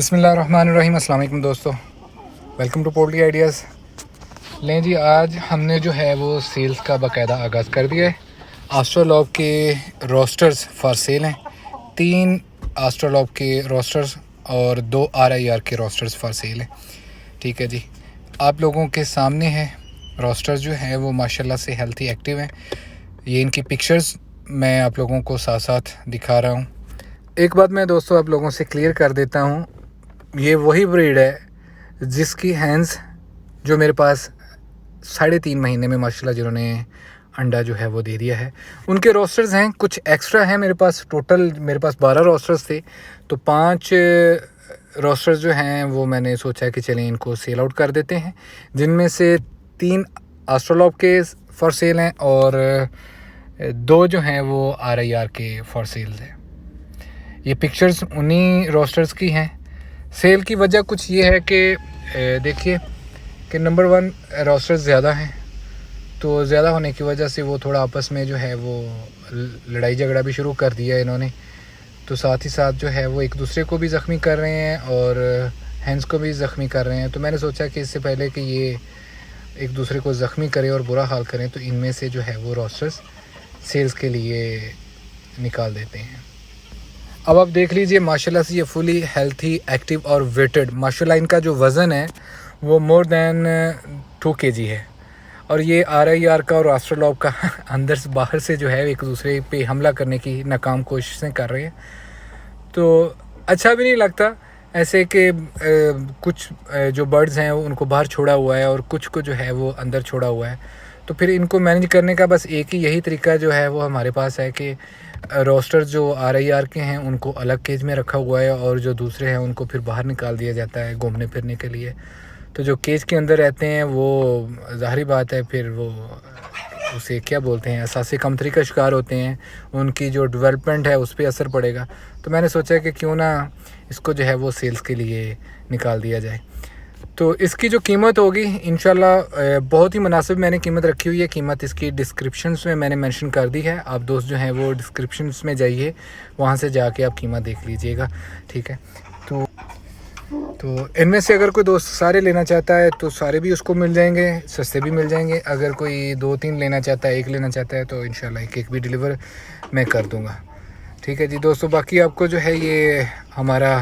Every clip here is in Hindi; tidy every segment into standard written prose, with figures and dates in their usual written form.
बिस्मिल्लाहिर्रहमानिर्रहीम। अस्सलाम वालेकुम दोस्तों, वेलकम टू पोल्ट्री आइडियाज़। लें जी, आज हमने जो है वो सेल्स का बाकायदा आगाज़ कर दिया है। ऑस्ट्रालॉप के रोस्टर्स फॉर सेल हैं। 3 ऑस्ट्रालॉप के रोस्टर्स और 2 ар-आई-ар के रोस्टर्स फॉर सेल हैं। ठीक है जी, आप लोगों के सामने है रोस्टर्स जो है वो माशाल्लाह से हेल्थी एक्टिव हैं। ये इनकी पिक्चर्स मैं आप लोगों को साथ साथ दिखा रहा हूँ। एक बात मैं दोस्तों आप लोगों से क्लियर कर देता हूँ, ये वही ब्रीड है जिसकी हैंड्स जो मेरे पास 3.5 महीने में माशाल्लाह जिन्होंने अंडा जो है वो दे दिया है। उनके रोस्टर्स हैं, कुछ एक्स्ट्रा हैं मेरे पास। टोटल मेरे पास 12 रोस्टर्स थे, तो 5 रोस्टर्स जो हैं वो मैंने सोचा कि चलें इनको सेल आउट कर देते हैं, जिनमें से 3 ऑस्ट्रालॉप के फॉर सेल हैं और 2 जो हैं वो ар-आई-ар के फॉर सेल हैं। ये पिक्चर्स उन्हीं रोस्टर्स की हैं। सेल की वजह कुछ ये है कि देखिए कि नंबर 1 रोस्टर्स ज़्यादा हैं, तो ज़्यादा होने की वजह से वो थोड़ा आपस में जो है वो लड़ाई झगड़ा भी शुरू कर दिया है इन्होंने। तो साथ ही साथ जो है वो एक दूसरे को भी ज़ख्मी कर रहे हैं और हैंड्स को भी ज़ख्मी कर रहे हैं। तो मैंने सोचा कि इससे पहले कि ये एक दूसरे को ज़ख्मी करें और बुरा हाल करें, तो इनमें से जो है वो रोस्टर्स सेल्स के लिए निकाल देते हैं। अब आप देख लीजिए माशाल्लाह से ये फुली हेल्थी एक्टिव और वेटेड, माशाल्लाह इनका जो वज़न है वो मोर दैन 2 kg है। और ये ар-आई-ар का और ऑस्ट्रालॉप का अंदर से बाहर से जो है एक दूसरे पे हमला करने की नाकाम कोशिशें कर रहे हैं। तो अच्छा भी नहीं लगता ऐसे कि कुछ जो बर्ड्स हैं उनको बाहर छोड़ा हुआ है और कुछ को जो है वो अंदर छोड़ा हुआ है। तो फिर इनको मैनेज करने का बस एक ही यही तरीका जो है वो हमारे पास है कि रोस्टर जो ар-आई-ар के हैं उनको अलग केज में रखा हुआ है और जो दूसरे हैं उनको फिर बाहर निकाल दिया जाता है घूमने फिरने के लिए। तो जो केज के अंदर रहते हैं वो ज़ाहिर बात है फिर वो उसे क्या बोलते हैं, असासे कमतरी का शिकार होते हैं, उनकी जो डेवलपमेंट है उस पर असर पड़ेगा। तो मैंने सोचा कि क्यों ना इसको जो है वो सेल्स के लिए निकाल दिया जाए। तो इसकी जो कीमत होगी इंशाल्लाह बहुत ही मुनासिब मैंने कीमत रखी हुई है। कीमत इसकी डिस्क्रिप्शंस में मैंने मेंशन कर दी है। आप दोस्त जो हैं वो डिस्क्रिप्शंस में जाइए, वहाँ से जाके आप कीमत देख लीजिएगा। ठीक है, तो इनमें से अगर कोई दोस्त सारे लेना चाहता है तो सारे भी उसको मिल जाएंगे, सस्ते भी मिल जाएंगे। अगर कोई 2-3 लेना चाहता है, 1 लेना चाहता है, तो इंशाल्लाह एक भी डिलीवर मैं कर दूँगा। ठीक है जी दोस्तों, बाकी आपको जो है ये हमारा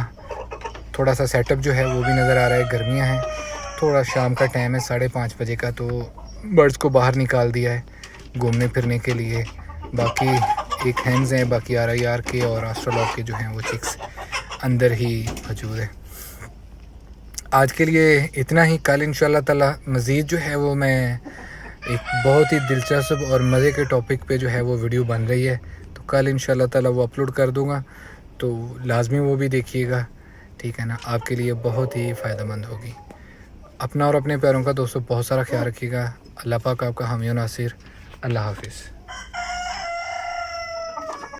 थोड़ा सा सेटअप जो है वो भी नज़र आ रहा है। गर्मियाँ हैं, थोड़ा शाम का टाइम है 5:30 बजे का, तो बर्ड्स को बाहर निकाल दिया है घूमने फिरने के लिए। बाकी एक हैंड्स हैं, बाकी ар-आई-ар के और ऑस्ट्रालॉप के जो हैं वो चिक्स अंदर ही मौजूद है। आज के लिए इतना ही। कल इंशाल्लाह ताला मज़ीद जो है वो मैं एक बहुत ही दिलचस्प और मज़े के टॉपिक पे जो है वो वीडियो बन रही है, तो कल इंशाल्लाह ताला वो अपलोड कर दूँगा, तो लाजमी वो भी देखिएगा। ठीक है ना, आपके लिए बहुत ही फ़ायदेमंद होगी। अपना और अपने प्यारों का दोस्तों बहुत सारा ख्याल रखिएगा। अल्लाह पाक आपका हामी और नासिर। अल्लाह हाफिज़।